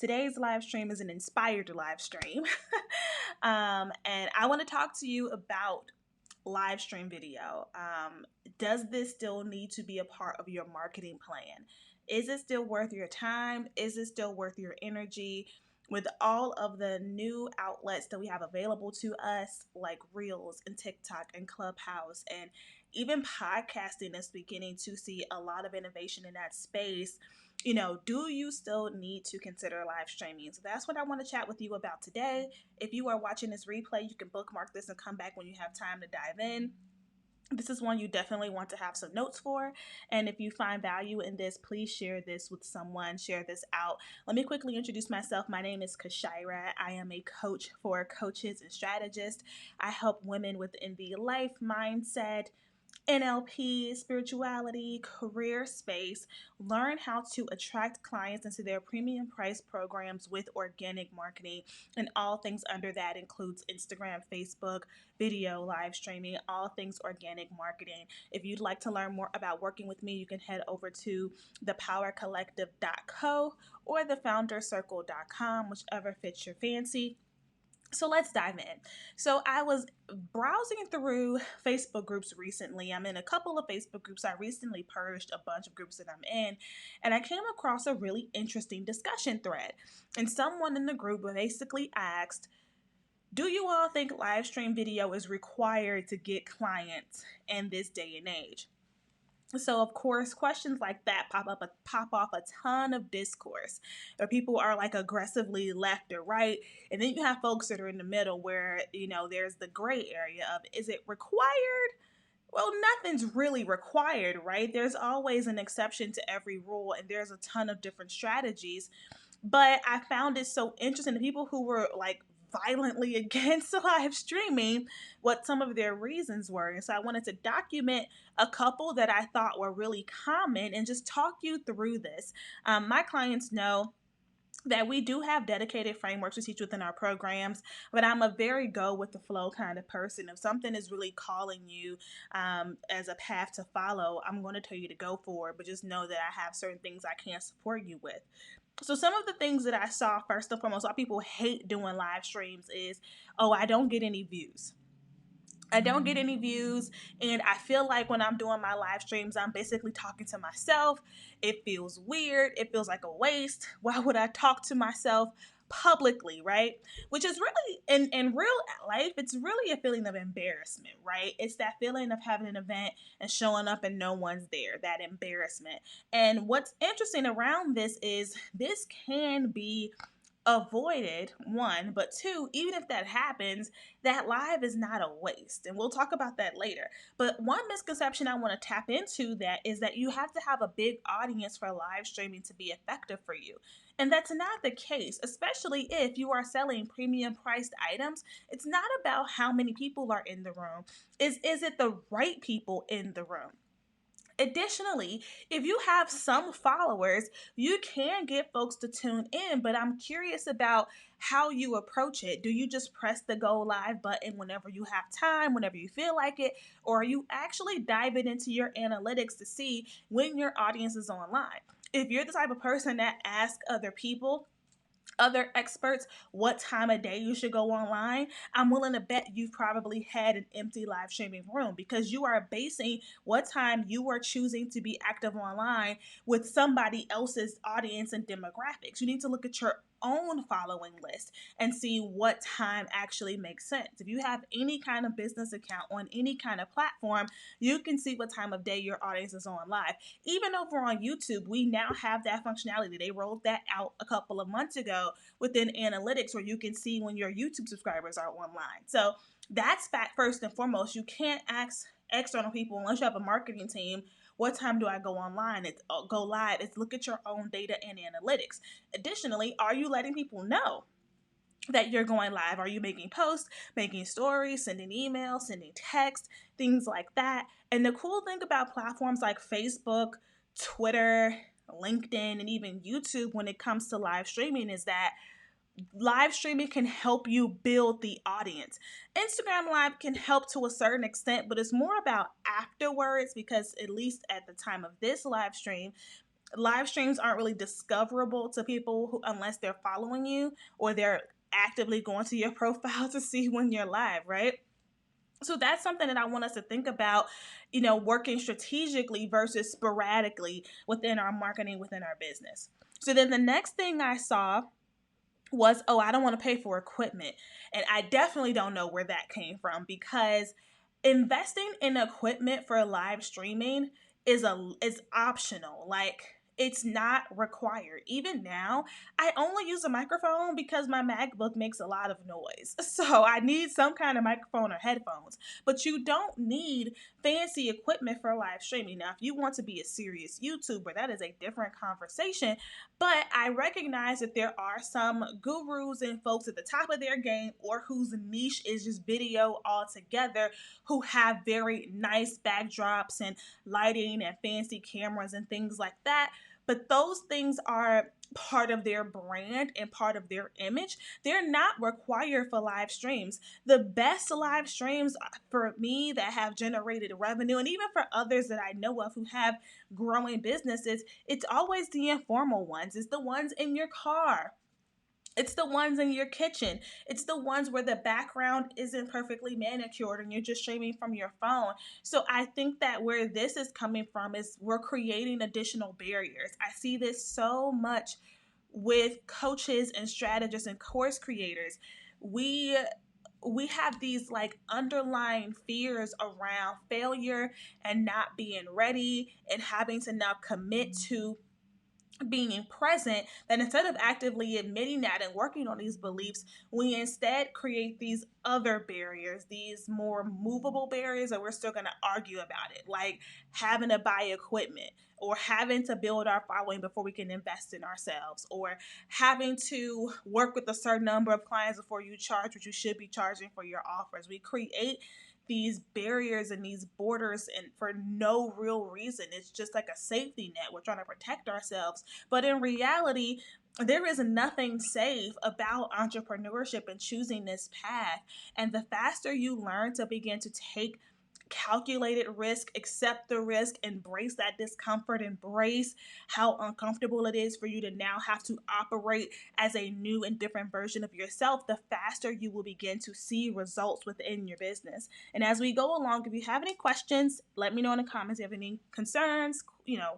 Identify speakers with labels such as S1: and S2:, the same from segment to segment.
S1: Today's live stream is an inspired live stream. And I want to talk to you about live stream video. Does this still need to be a part of your marketing plan? Is it still worth your time? Is it still worth your energy? With all of the new outlets that we have available to us, like Reels and TikTok and Clubhouse, and even podcasting is beginning to see a lot of innovation in that space. Do you still need to consider live streaming? So that's what I want to chat with you about today. If you are watching this replay, you can bookmark this and come back when you have time to dive in. This is one you definitely want to have some notes for. And if you find value in this, please share this with someone, share this out. Let me quickly introduce myself. My name is Kyshira. I am a coach for coaches and strategists. I help women within the life mindset, NLP, spirituality, career space, learn how to attract clients into their premium price programs with organic marketing. And all things under that includes Instagram, Facebook, video, live streaming, all things organic marketing. If you'd like to learn more about working with me, you can head over to thepowercollective.co or thefoundercircle.com, whichever fits your fancy. So let's dive in. So I was browsing through Facebook groups recently. I'm in a couple of Facebook groups. I recently purged a bunch of groups that I'm in, and I came across a really interesting discussion thread. And someone in the group basically asked, do you all think live stream video is required to get clients in this day and age? So of course, questions like that pop off a ton of discourse, where people are like aggressively left or right, and then you have folks that are in the middle, where there's the gray area of, is it required? Well, nothing's really required, right? There's always an exception to every rule, and there's a ton of different strategies. But I found it so interesting. The people who were like violently against live streaming, what some of their reasons were. And so I wanted to document a couple that I thought were really common and just talk you through this. My clients know that we do have dedicated frameworks to teach within our programs, but I'm a very go with the flow kind of person. If something is really calling you as a path to follow, I'm going to tell you to go for it, but just know that I have certain things I can't support you with. So some of the things that I saw, first and foremost, a lot of people hate doing live streams is, oh, I don't get any views. I don't get any views, and I feel like when I'm doing my live streams, I'm basically talking to myself. It feels weird. It feels like a waste. Why would I talk to myself publicly, right? Which is really, in real life, it's really a feeling of embarrassment, right? It's that feeling of having an event and showing up and no one's there, that embarrassment. And what's interesting around this is this can be avoided, one, but two, even if that happens, that live is not a waste, and we'll talk about that later. But one misconception I want to tap into that is that you have to have a big audience for live streaming to be effective for you, and that's not the case. Especially if you are selling premium priced items, it's not about how many people are in the room. Is it the right people in the room? Additionally, if you have some followers, you can get folks to tune in, but I'm curious about how you approach it. Do you just press the go live button whenever you have time, whenever you feel like it, or are you actually diving into your analytics to see when your audience is online? If you're the type of person that asks other experts what time of day you should go online, I'm willing to bet you've probably had an empty live streaming room, because you are basing what time you are choosing to be active online with somebody else's audience and demographics. You need to look at your own following list and see what time actually makes sense. If you have any kind of business account on any kind of platform, you can see what time of day your audience is on live. Even over on YouTube, we now have that functionality. They rolled that out a couple of months ago within analytics, where you can see when your YouTube subscribers are online. So that's fact first and foremost. You can't ask external people, unless you have a marketing team, what time do I go online? It's go live. It's look at your own data and analytics. Additionally, are you letting people know that you're going live? Are you making posts, making stories, sending emails, sending text, things like that? And the cool thing about platforms like Facebook, Twitter, LinkedIn, and even YouTube when it comes to live streaming is that live streaming can help you build the audience. Instagram Live can help to a certain extent, but it's more about afterwards, because at least at the time of this live stream, live streams aren't really discoverable to people who, unless they're following you or they're actively going to your profile to see when you're live, right? So that's something that I want us to think about, working strategically versus sporadically within our marketing, within our business. So then the next thing I saw was, oh, I don't want to pay for equipment. And I definitely don't know where that came from, because investing in equipment for live streaming is optional. Like, it's not required. Even now, I only use a microphone because my MacBook makes a lot of noise. So I need some kind of microphone or headphones. But you don't need fancy equipment for live streaming. Now, if you want to be a serious YouTuber, that is a different conversation. But I recognize that there are some gurus and folks at the top of their game, or whose niche is just video altogether, who have very nice backdrops and lighting and fancy cameras and things like that. But those things are part of their brand and part of their image. They're not required for live streams. The best live streams for me that have generated revenue, and even for others that I know of who have growing businesses, it's always the informal ones. It's the ones in your car. It's the ones in your kitchen. It's the ones where the background isn't perfectly manicured and you're just streaming from your phone. So I think that where this is coming from is we're creating additional barriers. I see this so much with coaches and strategists and course creators. We have these like underlying fears around failure and not being ready and having to now commit to being present, that instead of actively admitting that and working on these beliefs, we instead create these other barriers, these more movable barriers that we're still going to argue about it, like having to buy equipment, or having to build our following before we can invest in ourselves, or having to work with a certain number of clients before you charge what you should be charging for your offers. We create these barriers and these borders, and for no real reason. It's just like a safety net. We're trying to protect ourselves. But in reality, there is nothing safe about entrepreneurship and choosing this path. And the faster you learn to begin to take calculated risk, accept the risk, embrace that discomfort, embrace how uncomfortable it is for you to now have to operate as a new and different version of yourself, the faster you will begin to see results within your business. And as we go along, if you have any questions, let me know in the comments. If you have any concerns,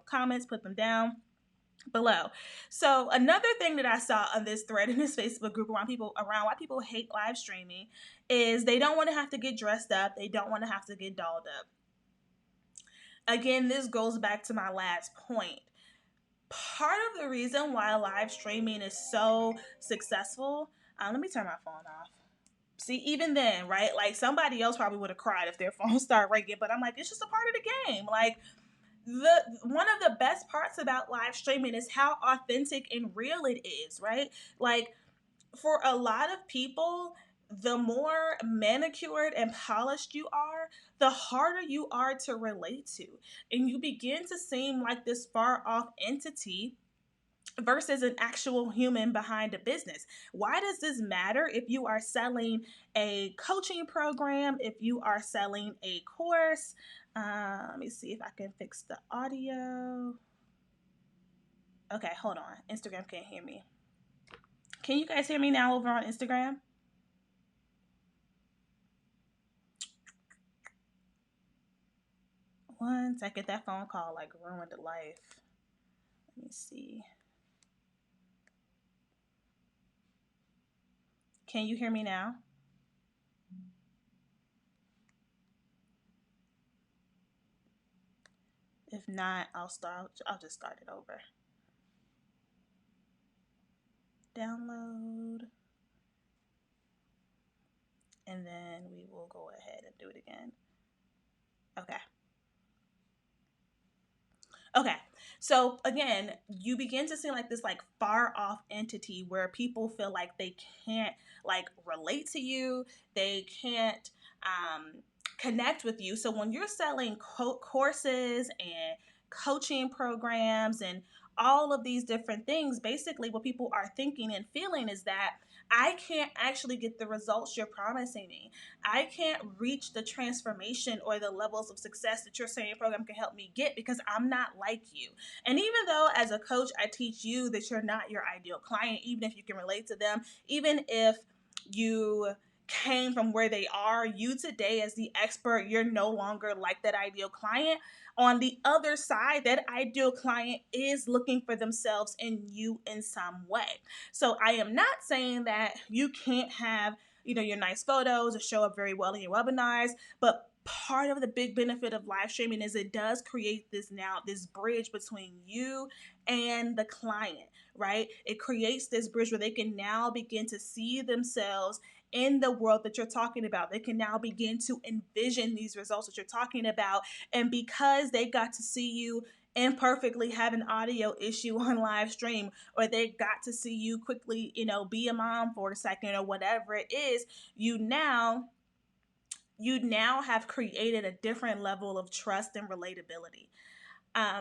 S1: comments, put them down below. So another thing that I saw on this thread in this Facebook group around why people hate live streaming is they don't want to have to get dressed up. They don't want to have to get dolled up. Again, this goes back to my last point. Part of the reason why live streaming is so successful, let me turn my phone off. See, even then, right? Like, somebody else probably would have cried if their phone started ringing, but I'm like, it's just a part of the game. Like, one of the best parts about live streaming is how authentic and real it is, right? Like, for a lot of people, the more manicured and polished you are, the harder you are to relate to. And you begin to seem like this far off entity versus an actual human behind a business. Why does this matter if you are selling a coaching program, if you are selling a course? Let me see if I can fix the audio. Okay, hold on. Instagram can't hear me. Can you guys hear me now over on Instagram? One second, that phone call like ruined the life. Let me see. Can you hear me now? If not, I'll just start it over. Download. And then we will go ahead and do it again. Okay. Okay, so again, you begin to see like this like far off entity where people feel like they can't like relate to you, they can't connect with you. So when you're selling courses and coaching programs and all of these different things. Basically, what people are thinking and feeling is that I can't actually get the results you're promising me. I can't reach the transformation or the levels of success that you're saying your program can help me get because I'm not like you. And even though as a coach, I teach you that you're not your ideal client, even if you can relate to them, even if you came from where they are, you today as the expert, you're no longer like that ideal client. On the other side, that ideal client is looking for themselves in you in some way. So I am not saying that you can't have, your nice photos or show up very well in your webinars, but part of the big benefit of live streaming is it does create this bridge between you and the client, right? It creates this bridge where they can now begin to see themselves in the world that you're talking about. They can now begin to envision these results that you're talking about. And because they got to see you imperfectly have an audio issue on live stream, or they got to see you quickly, be a mom for a second or whatever it is, you now have created a different level of trust and relatability.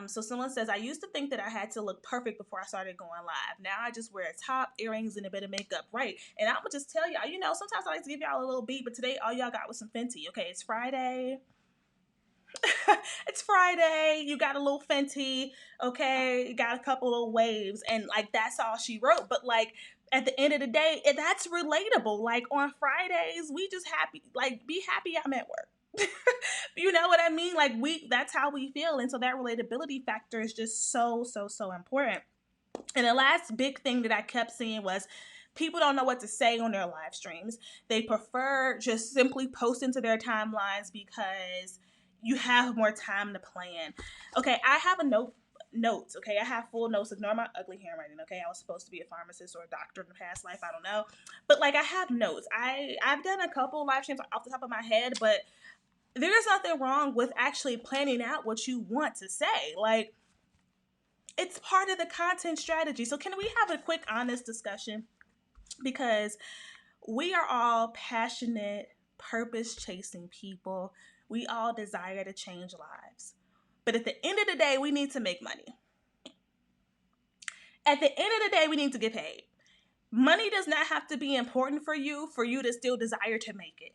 S1: So someone says, I used to think that I had to look perfect before I started going live. Now I just wear a top, earrings, and a bit of makeup. Right. And I'm going to just tell y'all, sometimes I like to give y'all a little beat, but today all y'all got was some Fenty. Okay, it's Friday. It's Friday. You got a little Fenty. Okay, you got a couple of waves. And that's all she wrote. But at the end of the day, that's relatable. On Fridays, we just happy, be happy I'm at work. You know what I mean? That's how we feel. And so that relatability factor is just so, so, so important. And the last big thing that I kept seeing was people don't know what to say on their live streams. They prefer just simply posting to their timelines because you have more time to plan. Okay, I have notes. Okay, I have full notes. Ignore my ugly handwriting. Okay, I was supposed to be a pharmacist or a doctor in the past life. I don't know, but I have notes. I've done a couple live streams off the top of my head, but there's nothing wrong with actually planning out what you want to say. It's part of the content strategy. So can we have a quick, honest discussion? Because we are all passionate, purpose-chasing people. We all desire to change lives. But at the end of the day, we need to make money. At the end of the day, we need to get paid. Money does not have to be important for you to still desire to make it.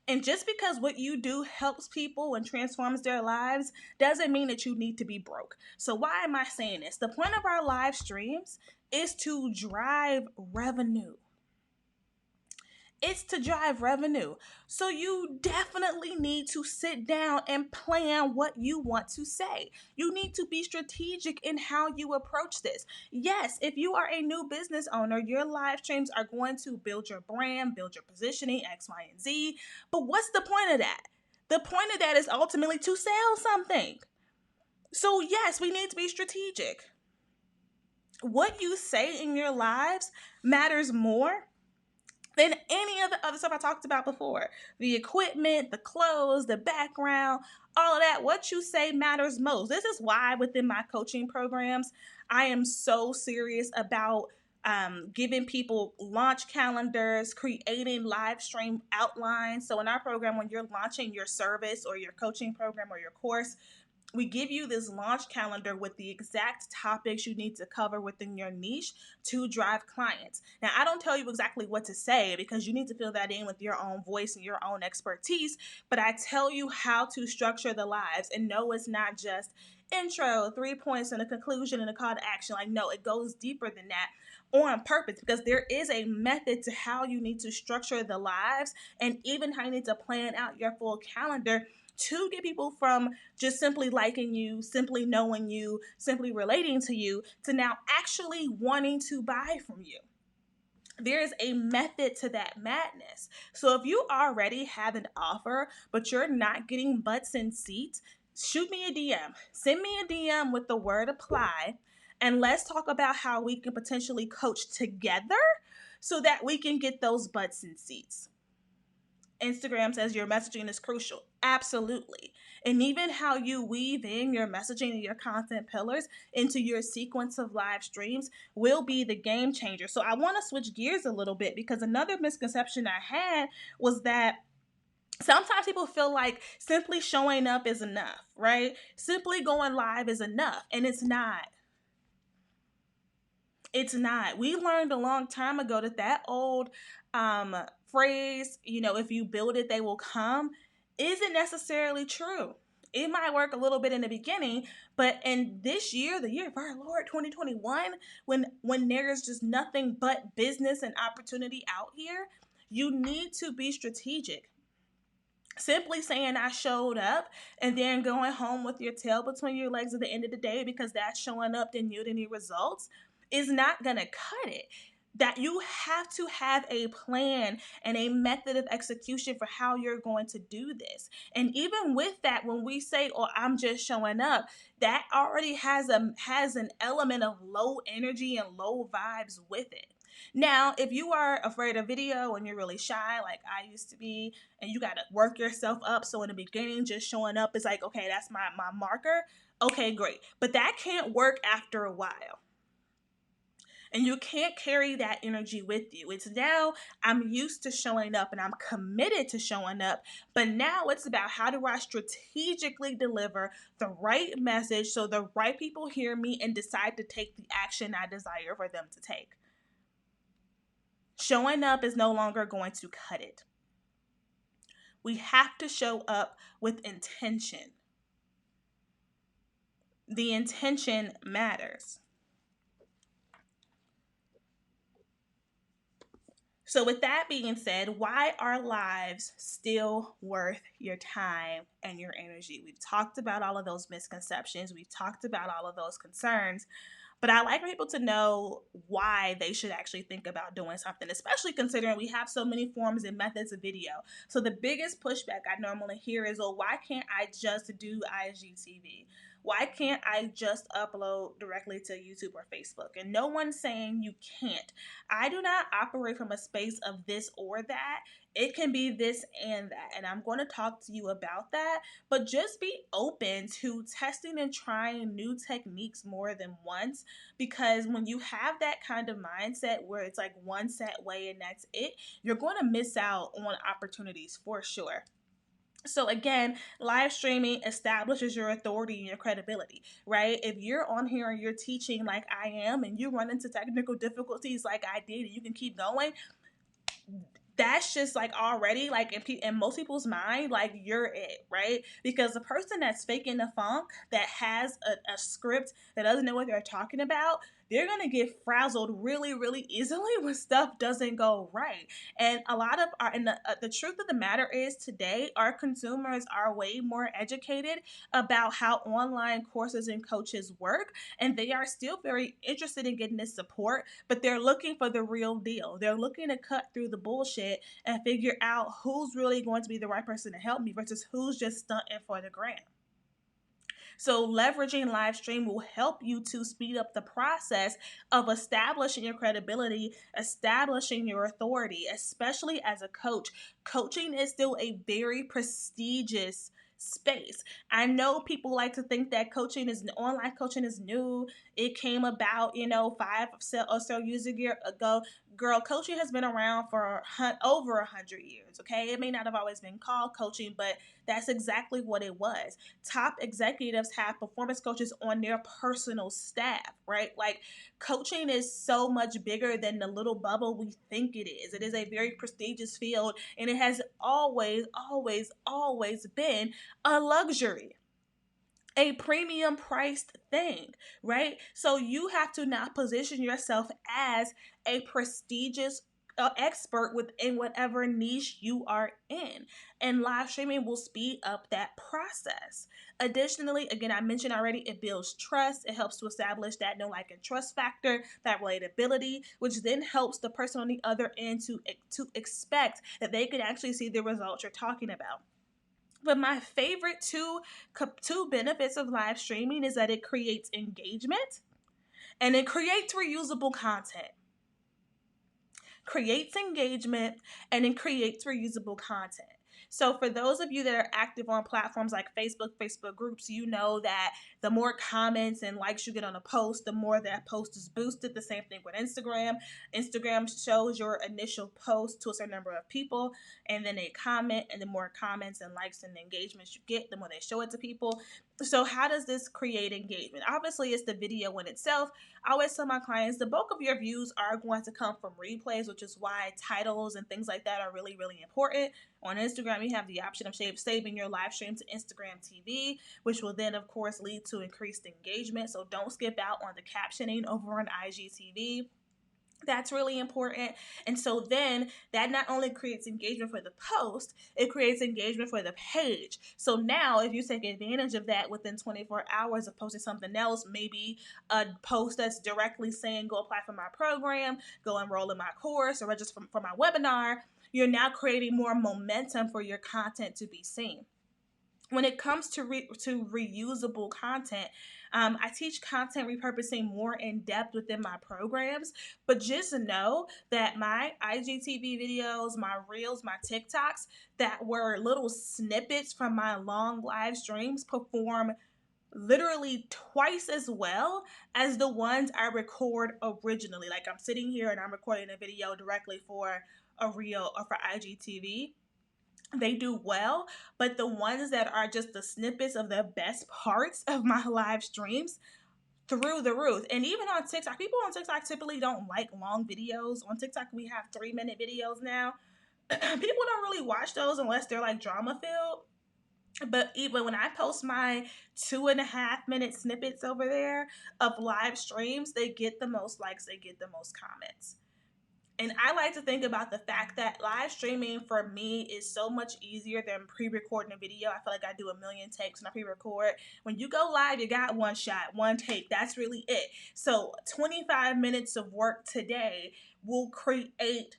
S1: And just because what you do helps people and transforms their lives doesn't mean that you need to be broke. So why am I saying this? The point of our live streams is to drive revenue. It's to drive revenue. So you definitely need to sit down and plan what you want to say. You need to be strategic in how you approach this. Yes, if you are a new business owner, your live streams are going to build your brand, build your positioning, X, Y, and Z. But what's the point of that? The point of that is ultimately to sell something. So yes, we need to be strategic. What you say in your lives matters more than any of the other stuff I talked about before. The equipment, the clothes, the background, all of that. What you say matters most. This is why within my coaching programs, I am so serious about giving people launch calendars, creating live stream outlines. So in our program, when you're launching your service or your coaching program or your course, we give you this launch calendar with the exact topics you need to cover within your niche to drive clients. Now, I don't tell you exactly what to say because you need to fill that in with your own voice and your own expertise, but I tell you how to structure the lives. And no, it's not just intro, 3 points, and a conclusion and a call to action. No, it goes deeper than that on purpose because there is a method to how you need to structure the lives and even how you need to plan out your full calendar to get people from just simply liking you, simply knowing you, simply relating to you, to now actually wanting to buy from you. There is a method to that madness. So if you already have an offer, but you're not getting butts in seats, shoot me a DM. Send me a DM with the word apply, and let's talk about how we can potentially coach together so that we can get those butts in seats. Instagram says your messaging is crucial. Absolutely. And even how you weave in your messaging and your content pillars into your sequence of live streams will be the game changer. So I want to switch gears a little bit because another misconception I had was that sometimes people feel like simply showing up is enough, right? Simply going live is enough, and it's not. It's not. We learned a long time ago that old phrase, if you build it, they will come, isn't necessarily true. It might work a little bit in the beginning, but in this year, the year of our Lord 2021, when there's just nothing but business and opportunity out here, you need to be strategic. Simply saying I showed up and then going home with your tail between your legs at the end of the day because that's showing up didn't yield any results is not going to cut it. That you have to have a plan and a method of execution for how you're going to do this. And even with that, when we say, "Oh, I'm just showing up," that already has an element of low energy and low vibes with it. Now, if you are afraid of video and you're really shy, like I used to be, and you got to work yourself up, so in the beginning, just showing up is like, okay, that's my marker. Okay, great. But that can't work after a while. And you can't carry that energy with you. It's now I'm used to showing up and I'm committed to showing up. But now it's about how do I strategically deliver the right message so the right people hear me and decide to take the action I desire for them to take. Showing up is no longer going to cut it. We have to show up with intention. The intention matters. So with that being said, why are lives still worth your time and your energy? We've talked about all of those misconceptions. We've talked about all of those concerns. But I like people to know why they should actually think about doing something, especially considering we have so many forms and methods of video. So the biggest pushback I normally hear is, "Oh, why can't I just do IGTV? Why can't I just upload directly to YouTube or Facebook?" And no one's saying you can't. I do not operate from a space of this or that. It can be this and that. And I'm going to talk to you about that. But just be open to testing and trying new techniques more than once. Because when you have that kind of mindset where it's like one set way and that's it, you're going to miss out on opportunities for sure. So again, live streaming establishes your authority and your credibility, right? If you're on here and you're teaching like I am and you run into technical difficulties like I did and you can keep going, that's just like already like in most people's mind, like you're it, right? Because the person that's faking the funk, that has a script that doesn't know what they're talking about, they're gonna get frazzled really, really easily when stuff doesn't go right. And a lot of our, and the truth of the matter is today, our consumers are way more educated about how online courses and coaches work, and they are still very interested in getting this support, but they're looking for the real deal. They're looking to cut through the bullshit and figure out who's really going to be the right person to help me versus who's just stunting for the gram. So leveraging live stream will help you to speed up the process of establishing your credibility, establishing your authority, especially as a coach. Coaching is still a very prestigious space. I know people like to think that online coaching is new. It came about, 5 or so years ago. Girl, coaching has been around for over 100 years, okay? It may not have always been called coaching, but that's exactly what it was. Top executives have performance coaches on their personal staff, right? Like, coaching is so much bigger than the little bubble we think it is. It is a very prestigious field, and it has always, always, always been a luxury, a premium priced thing, right? So you have to now position yourself as a prestigious expert within whatever niche you are in, and live streaming will speed up that process. Additionally, again, I mentioned already, it builds trust. It helps to establish that know, like, and trust factor, that relatability, which then helps the person on the other end to expect that they can actually see the results you're talking about. But my favorite two benefits of live streaming is that it creates engagement and it creates reusable content. Creates engagement and it creates reusable content. So for those of you that are active on platforms like Facebook groups, you know that the more comments and likes you get on a post, the more that post is boosted. The same thing with Instagram. Instagram shows your initial post to a certain number of people, and then they comment, and the more comments and likes and engagements you get, the more they show it to people. So how does this create engagement? Obviously, it's the video in itself. I always tell my clients the bulk of your views are going to come from replays, which is why titles and things like that are really, really important. On Instagram, you have the option of saving your live stream to Instagram TV, which will then, of course, lead to increased engagement. So don't skip out on the captioning over on IGTV. That's really important. And so then that not only creates engagement for the post, it creates engagement for the page. So now if you take advantage of that within 24 hours of posting something else, maybe a post that's directly saying go apply for my program, go enroll in my course, or register for my webinar, you're now creating more momentum for your content to be seen. When it comes to reusable content, I teach content repurposing more in depth within my programs, but just know that my IGTV videos, my reels, my TikToks that were little snippets from my long live streams perform literally twice as well as the ones I record originally. Like I'm sitting here and I'm recording a video directly for a reel or for IGTV. They do well, but the ones that are just the snippets of the best parts of my live streams, through the roof. And even on TikTok, people on TikTok typically don't like long videos. On TikTok, we have 3-minute videos now. People don't really watch those unless they're like drama filled. But even when I post my 2.5-minute snippets over there of live streams, they get the most likes, they get the most comments. And I like to think about the fact that live streaming for me is so much easier than pre-recording a video. I feel like I do a million takes when I pre-record. When you go live, you got one shot, one take. That's really it. So 25 minutes of work today will create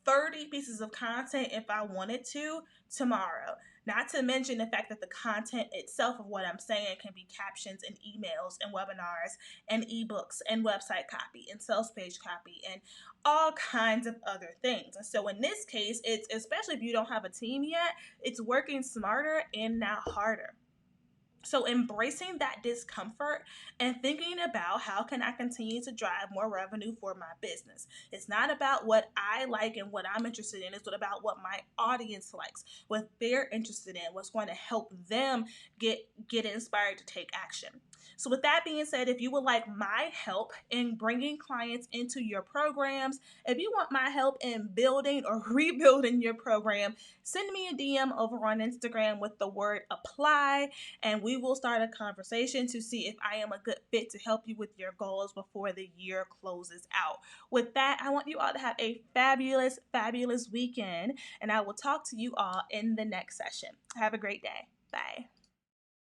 S1: 30 pieces of content if I wanted to tomorrow. Not to mention the fact that the content itself of what I'm saying can be captions and emails and webinars and ebooks and website copy and sales page copy and all kinds of other things. And so in this case, it's especially if you don't have a team yet, it's working smarter and not harder. So embracing that discomfort and thinking about how can I continue to drive more revenue for my business. It's not about what I like and what I'm interested in. It's about what my audience likes, what they're interested in, what's going to help them get inspired to take action. So with that being said, if you would like my help in bringing clients into your programs, if you want my help in building or rebuilding your program, send me a DM over on Instagram with the word apply, and we will start a conversation to see if I am a good fit to help you with your goals before the year closes out. With that, I want you all to have a fabulous, fabulous weekend, and I will talk to you all in the next session. Have a great day. Bye.